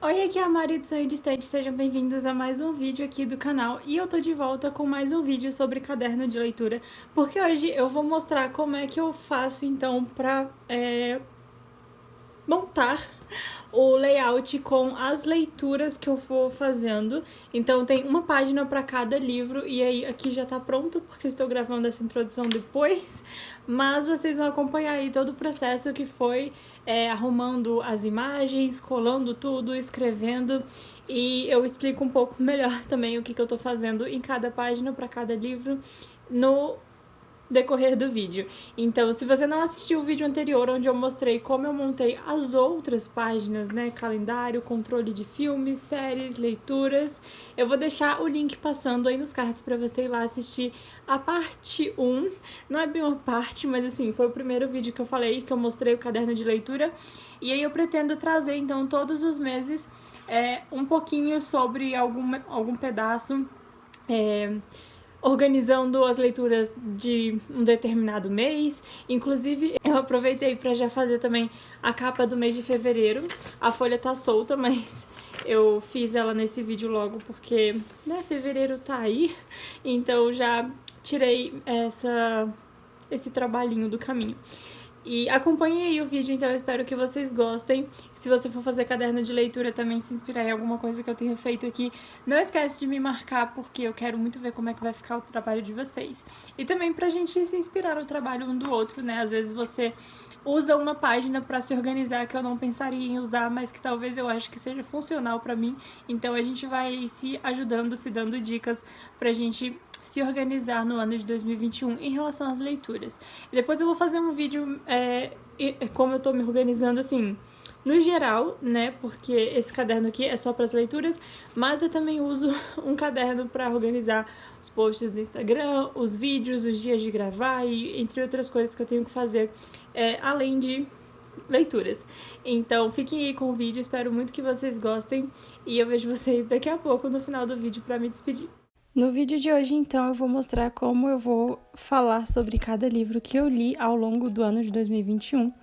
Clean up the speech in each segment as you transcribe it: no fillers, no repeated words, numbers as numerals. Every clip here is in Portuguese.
Oi, aqui é a Mari do Sonho Distante, sejam bem-vindos a mais um vídeo aqui do canal. E eu tô de volta com mais um vídeo sobre caderno de leitura, porque hoje eu vou mostrar como é que eu faço, então, pra montar o layout com as leituras que eu vou fazendo. Então tem uma página para cada livro e aí aqui já tá pronto porque eu estou gravando essa introdução depois, mas vocês vão acompanhar aí todo o processo que foi arrumando as imagens, colando tudo, escrevendo, e eu explico um pouco melhor também o que eu tô fazendo em cada página para cada livro no decorrer do vídeo. Então, se você não assistiu o vídeo anterior, onde eu mostrei como eu montei as outras páginas, né, calendário, controle de filmes, séries, leituras, eu vou deixar o link passando aí nos cards para você ir lá assistir a parte 1. Não é bem uma parte, mas assim, foi o primeiro vídeo que eu falei, que eu mostrei o caderno de leitura. E aí eu pretendo trazer, então, todos os meses um pouquinho sobre algum pedaço, organizando as leituras de um determinado mês. Inclusive, eu aproveitei para já fazer também a capa do mês de fevereiro. A folha tá solta, mas eu fiz ela nesse vídeo logo porque, né, fevereiro tá aí. Então já tirei esse trabalhinho do caminho. E acompanhe aí o vídeo, então eu espero que vocês gostem. Se você for fazer caderno de leitura também, se inspirar em alguma coisa que eu tenha feito aqui, não esquece de me marcar, porque eu quero muito ver como é que vai ficar o trabalho de vocês. E também pra gente se inspirar no trabalho um do outro, né? Às vezes você usa uma página para se organizar que eu não pensaria em usar, mas que talvez eu acho que seja funcional para mim. Então a gente vai se ajudando, se dando dicas pra gente se organizar no ano de 2021 em relação às leituras. E depois eu vou fazer um vídeo como eu tô me organizando assim, no geral, né? Porque esse caderno aqui é só para as leituras, mas eu também uso um caderno para organizar os posts do Instagram, os vídeos, os dias de gravar e entre outras coisas que eu tenho que fazer, além de leituras. Então fiquem aí com o vídeo, espero muito que vocês gostem e eu vejo vocês daqui a pouco no final do vídeo para me despedir. No vídeo de hoje, então, eu vou mostrar como eu vou falar sobre cada livro que eu li ao longo do ano de 2021.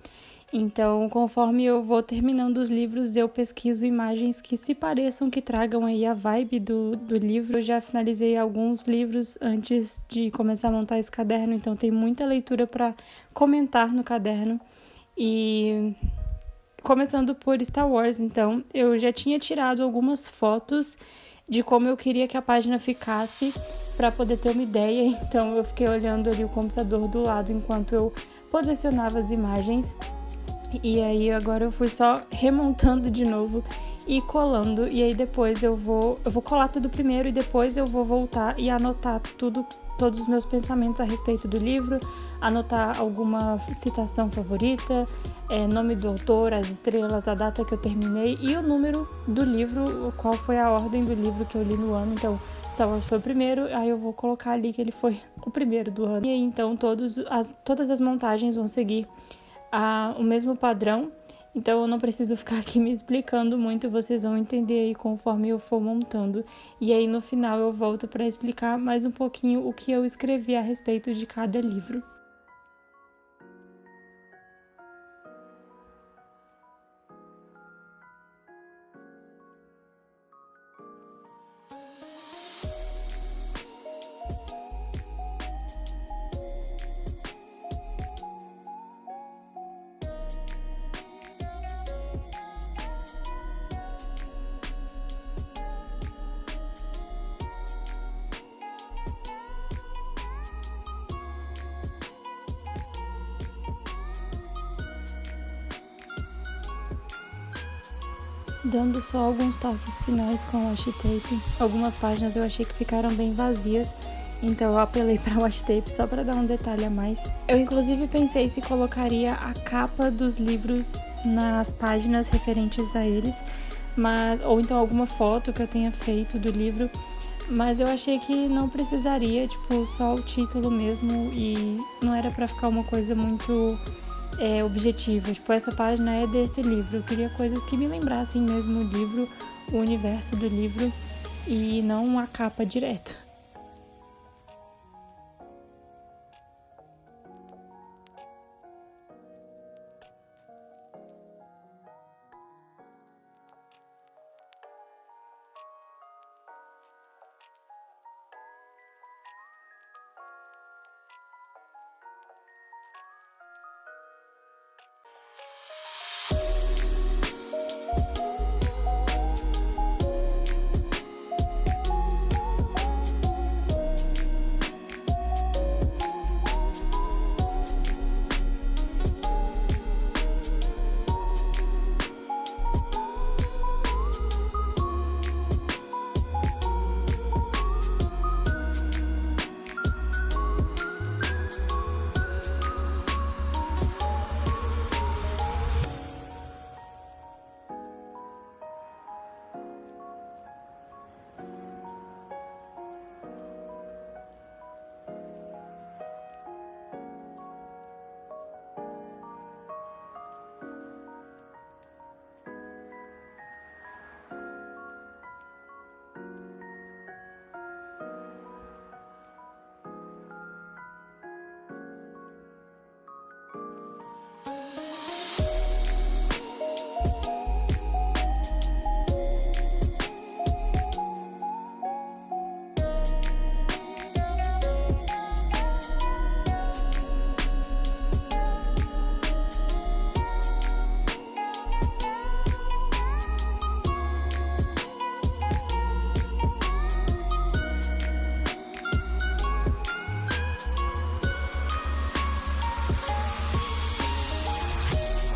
Então, conforme eu vou terminando os livros, eu pesquiso imagens que se pareçam, que tragam aí a vibe do livro. Eu já finalizei alguns livros antes de começar a montar esse caderno, então tem muita leitura para comentar no caderno. E começando por Star Wars, então, eu já tinha tirado algumas fotos de como eu queria que a página ficasse para poder ter uma ideia, então eu fiquei olhando ali o computador do lado enquanto eu posicionava as imagens, e aí agora eu fui só remontando de novo e colando, e aí depois eu vou colar tudo primeiro e depois eu vou voltar e anotar todos os meus pensamentos a respeito do livro, anotar alguma citação favorita, nome do autor, as estrelas, a data que eu terminei e o número do livro, qual foi a ordem do livro que eu li no ano. Então, Star Wars foi o primeiro, aí eu vou colocar ali que ele foi o primeiro do ano. E aí, então, todas as montagens vão seguir o mesmo padrão. Então eu não preciso ficar aqui me explicando muito, vocês vão entender aí conforme eu for montando. E aí no final eu volto para explicar mais um pouquinho o que eu escrevi a respeito de cada livro. Dando só alguns toques finais com o washi tape. Algumas páginas eu achei que ficaram bem vazias, então eu apelei para o washi tape só para dar um detalhe a mais. Eu inclusive pensei se colocaria a capa dos livros nas páginas referentes a eles, ou então alguma foto que eu tenha feito do livro, mas eu achei que não precisaria, tipo, só o título mesmo, e não era para ficar uma coisa muito objetiva. Tipo, essa página é desse livro. Eu queria coisas que me lembrassem mesmo o livro, o universo do livro, e não a capa direto.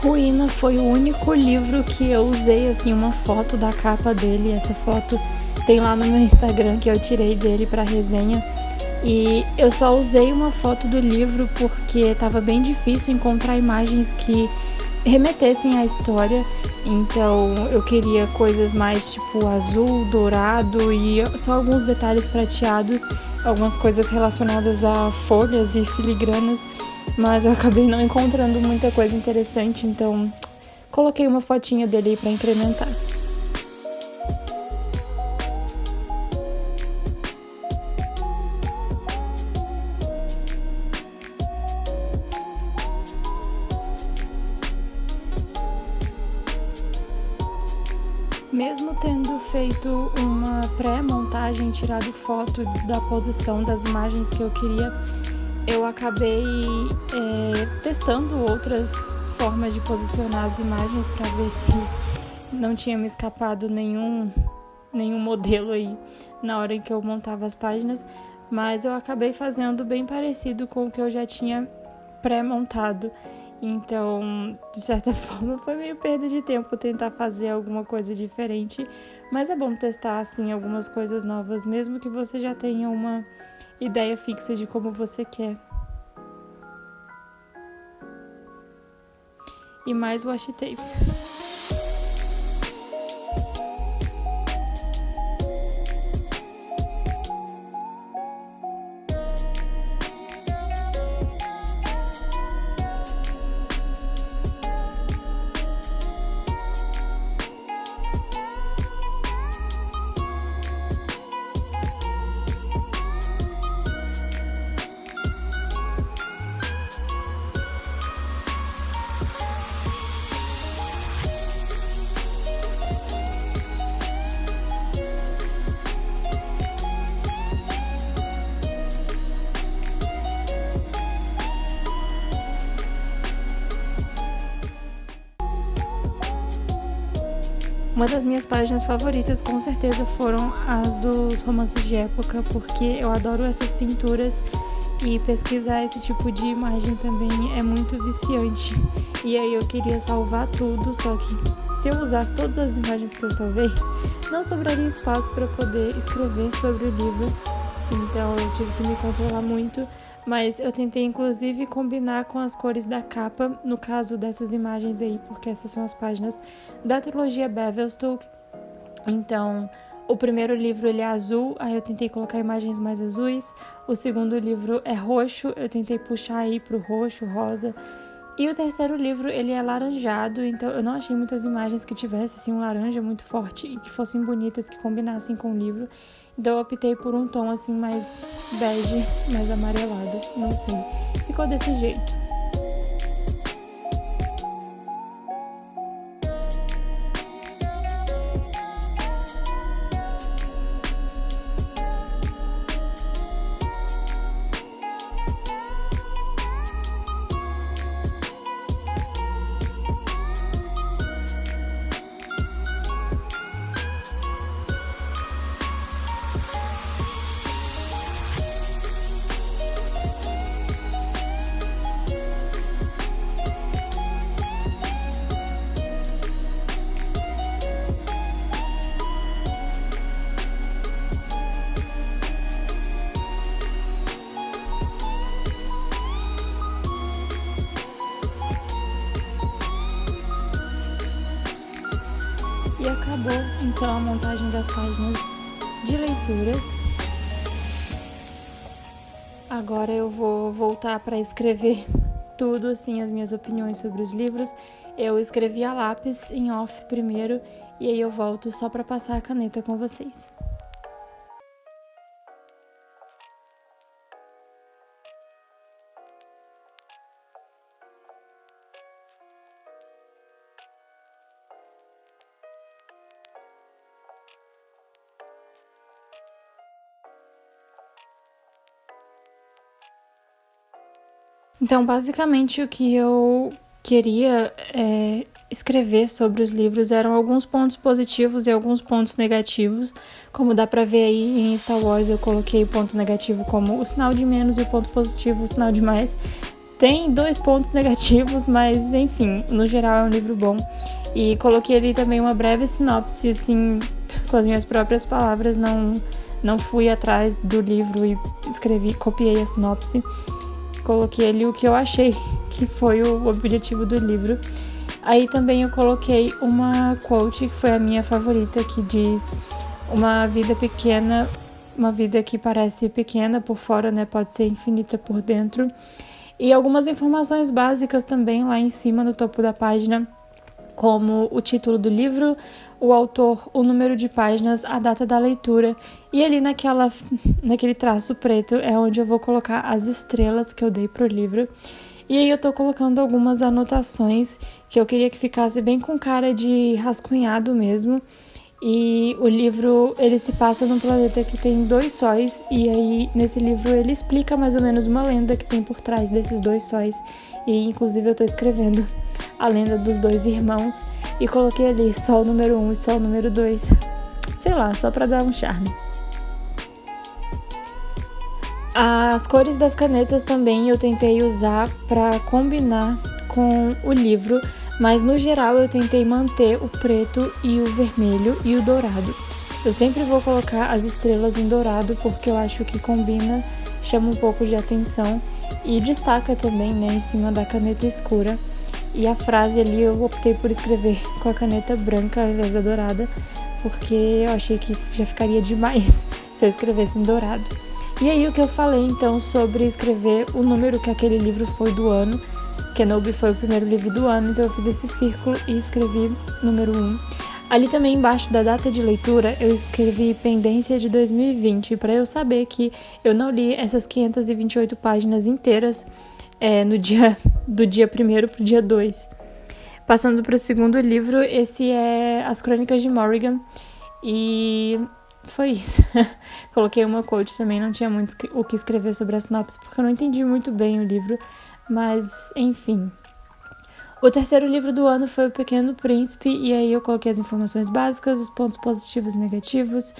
Ruína foi o único livro que eu usei, assim, uma foto da capa dele. Essa foto tem lá no meu Instagram que eu tirei dele pra resenha. E eu só usei uma foto do livro porque estava bem difícil encontrar imagens que remetessem à história. Então eu queria coisas mais tipo azul, dourado e só alguns detalhes prateados, algumas coisas relacionadas a folhas e filigranas, mas eu acabei não encontrando muita coisa interessante, então coloquei uma fotinha dele aí para incrementar. Mesmo tendo feito uma pré-montagem, tirado foto da posição das imagens que eu queria, eu acabei testando outras formas de posicionar as imagens para ver se não tinha me escapado nenhum modelo aí na hora em que eu montava as páginas, mas eu acabei fazendo bem parecido com o que eu já tinha pré-montado. Então, de certa forma, foi meio perda de tempo tentar fazer alguma coisa diferente, mas é bom testar, assim, algumas coisas novas, mesmo que você já tenha uma ideia fixa de como você quer. E mais washi tapes. Uma das minhas páginas favoritas, com certeza, foram as dos romances de época, porque eu adoro essas pinturas e pesquisar esse tipo de imagem também é muito viciante. E aí eu queria salvar tudo, só que se eu usasse todas as imagens que eu salvei, não sobraria espaço para poder escrever sobre o livro. Então eu tive que me controlar muito. Mas eu tentei, inclusive, combinar com as cores da capa, no caso dessas imagens aí, porque essas são as páginas da trilogia Bevelstoke. Então, o primeiro livro ele é azul, aí eu tentei colocar imagens mais azuis. O segundo livro é roxo, eu tentei puxar aí pro roxo, rosa. E o terceiro livro ele é laranjado, então eu não achei muitas imagens que tivessem assim, um laranja muito forte e que fossem bonitas, que combinassem com o livro. Então eu optei por um tom assim mais bege, mais amarelado, não sei. Ficou desse jeito. E acabou então a montagem das páginas de leituras. Agora eu vou voltar para escrever tudo, assim, as minhas opiniões sobre os livros. Eu escrevi a lápis em off primeiro e aí eu volto só para passar a caneta com vocês. Então, basicamente, o que eu queria escrever sobre os livros eram alguns pontos positivos e alguns pontos negativos. Como dá pra ver aí em Star Wars, eu coloquei o ponto negativo como o sinal de menos e o ponto positivo o sinal de mais. tem 2 pontos negativos, mas enfim, no geral é um livro bom. E coloquei ali também uma breve sinopse, assim, com as minhas próprias palavras, não fui atrás do livro e copiei a sinopse. Coloquei ali o que eu achei que foi o objetivo do livro. Aí também eu coloquei uma quote que foi a minha favorita, que diz: uma vida pequena, uma vida que parece pequena por fora, né, pode ser infinita por dentro. E algumas informações básicas também lá em cima no topo da página, como o título do livro, o autor, o número de páginas, a data da leitura. E ali naquele traço preto é onde eu vou colocar as estrelas que eu dei pro livro. E aí eu tô colocando algumas anotações que eu queria que ficasse bem com cara de rascunhado mesmo. E o livro, ele se passa num planeta que tem 2 sóis, e aí nesse livro ele explica mais ou menos uma lenda que tem por trás desses 2 sóis. E inclusive eu tô escrevendo a lenda dos 2 irmãos e coloquei ali Sol número 1 e Sol número 2. Sei lá, só pra dar um charme. As cores das canetas também eu tentei usar pra combinar com o livro, mas no geral eu tentei manter o preto e o vermelho e o dourado. Eu sempre vou colocar as estrelas em dourado porque eu acho que combina, chama um pouco de atenção e destaca também, né, em cima da caneta escura. E a frase ali eu optei por escrever com a caneta branca ao invés da dourada, porque eu achei que já ficaria demais se eu escrevesse em dourado. E aí o que eu falei então sobre escrever o número que aquele livro foi do ano. Kenobi foi o primeiro livro do ano, então eu fiz esse círculo e escrevi número 1. Ali também embaixo da data de leitura eu escrevi pendência de 2020, para eu saber que eu não li essas 528 páginas inteiras do dia 1º pro dia 2. Passando para o segundo livro, esse é As Crônicas de Morrigan, e foi isso. Coloquei uma quote também, não tinha muito o que escrever sobre a sinopse, porque eu não entendi muito bem o livro, mas enfim. O terceiro livro do ano foi O Pequeno Príncipe, e aí eu coloquei as informações básicas, os pontos positivos e negativos,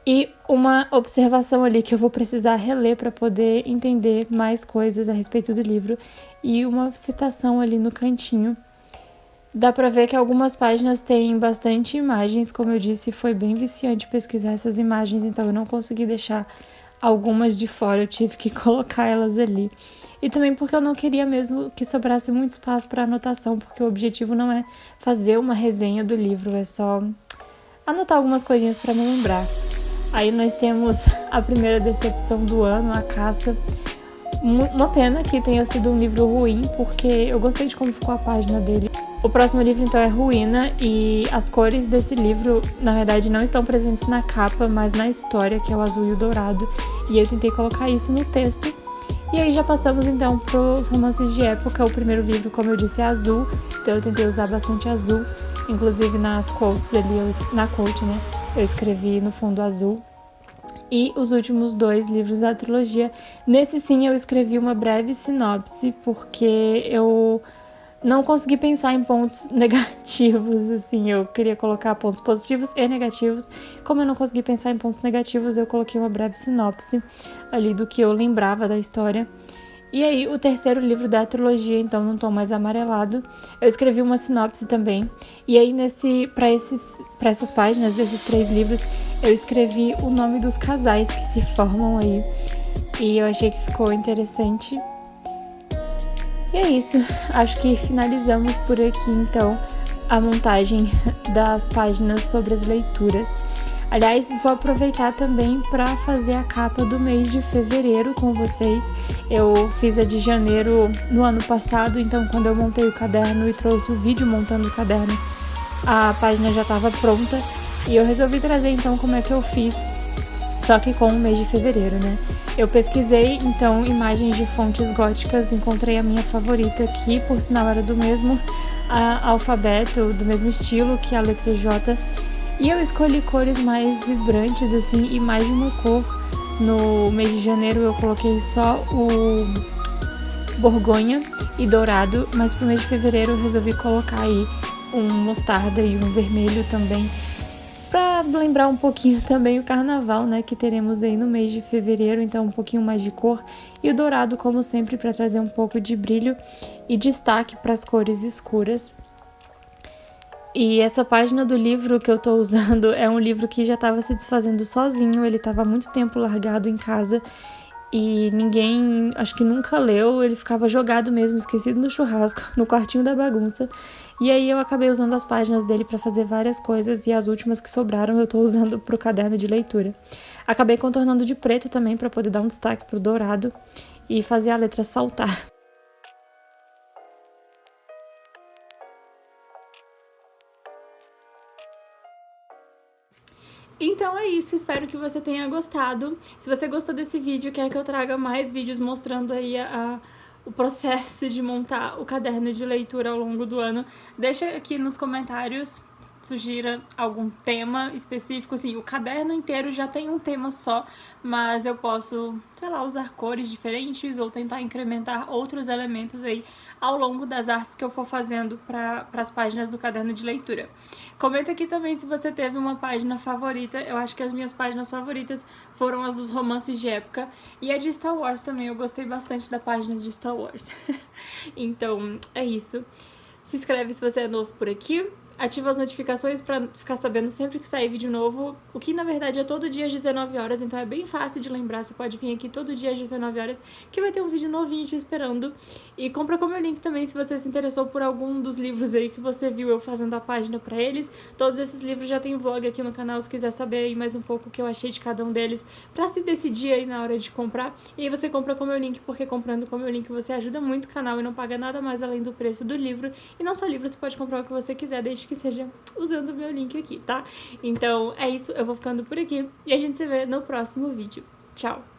e uma observação ali que eu vou precisar reler para poder entender mais coisas a respeito do livro, e uma citação ali no cantinho. Dá pra ver que algumas páginas têm bastante imagens, como eu disse, foi bem viciante pesquisar essas imagens, então eu não consegui deixar algumas de fora, eu tive que colocar elas ali. E também porque eu não queria mesmo que sobrasse muito espaço para anotação, porque o objetivo não é fazer uma resenha do livro, é só anotar algumas coisinhas para me lembrar. Aí nós temos a primeira decepção do ano, A Caça. Uma pena que tenha sido um livro ruim, porque eu gostei de como ficou a página dele. O próximo livro, então, é Ruína, e as cores desse livro, na verdade, não estão presentes na capa, mas na história, que é o azul e o dourado, e eu tentei colocar isso no texto. E aí já passamos, então, para os romances de época. O primeiro livro, como eu disse, é azul, então eu tentei usar bastante azul, inclusive nas quotes ali, na quote, né, eu escrevi no fundo azul. E os últimos 2 livros da trilogia, nesse sim eu escrevi uma breve sinopse, porque eu não consegui pensar em pontos negativos, assim, eu queria colocar pontos positivos e negativos. Como eu não consegui pensar em pontos negativos, eu coloquei uma breve sinopse ali do que eu lembrava da história. E aí, o terceiro livro da trilogia, então, num tom mais amarelado, eu escrevi uma sinopse também. E aí, para essas páginas desses 3 livros, eu escrevi o nome dos casais que se formam aí. E eu achei que ficou interessante. E é isso, acho que finalizamos por aqui, então, a montagem das páginas sobre as leituras. Aliás, vou aproveitar também para fazer a capa do mês de fevereiro com vocês. Eu fiz a de janeiro no ano passado, então quando eu montei o caderno e trouxe o vídeo montando o caderno, a página já estava pronta. E eu resolvi trazer, então, como é que eu fiz, só que com o mês de fevereiro, né? Eu pesquisei, então, imagens de fontes góticas, encontrei a minha favorita aqui, por sinal era do mesmo alfabeto, do mesmo estilo que a letra J. E eu escolhi cores mais vibrantes, assim, e mais de uma cor. No mês de janeiro eu coloquei só o borgonha e dourado, mas pro mês de fevereiro eu resolvi colocar aí um mostarda e um vermelho também, Pra lembrar um pouquinho também o carnaval, né, que teremos aí no mês de fevereiro, então um pouquinho mais de cor. E o dourado, como sempre, para trazer um pouco de brilho e destaque para as cores escuras. E essa página do livro que eu tô usando é um livro que já estava se desfazendo sozinho, ele estava há muito tempo largado em casa e ninguém, acho que nunca leu, ele ficava jogado mesmo, esquecido no churrasco, no quartinho da bagunça. E aí eu acabei usando as páginas dele para fazer várias coisas e as últimas que sobraram eu tô usando pro caderno de leitura. Acabei contornando de preto também para poder dar um destaque pro dourado e fazer a letra saltar. Então é isso, espero que você tenha gostado. Se você gostou desse vídeo, quer que eu traga mais vídeos mostrando aí o processo de montar o caderno de leitura ao longo do ano, deixa aqui nos comentários, sugira algum tema específico. Assim, o caderno inteiro já tem um tema só, mas eu posso, sei lá, usar cores diferentes ou tentar incrementar outros elementos aí ao longo das artes que eu for fazendo para as páginas do caderno de leitura. Comenta aqui também se você teve uma página favorita. Eu acho que as minhas páginas favoritas foram as dos romances de época e a de Star Wars também. Eu gostei bastante da página de Star Wars. Então, é isso. Se inscreve se você é novo por aqui. Ativa as notificações para ficar sabendo sempre que sair vídeo novo, o que na verdade é todo dia às 19 horas, então é bem fácil de lembrar, você pode vir aqui todo dia às 19 horas que vai ter um vídeo novinho te esperando. E compra com o meu link também se você se interessou por algum dos livros aí que você viu eu fazendo a página para eles. Todos esses livros já tem vlog aqui no canal, se quiser saber aí mais um pouco o que eu achei de cada um deles, para se decidir aí na hora de comprar. E aí você compra com o meu link, porque comprando com o meu link você ajuda muito o canal e não paga nada mais além do preço do livro. E não só livro, você pode comprar o que você quiser, desde que seja usando o meu link aqui, tá? Então é isso, eu vou ficando por aqui e a gente se vê no próximo vídeo. Tchau!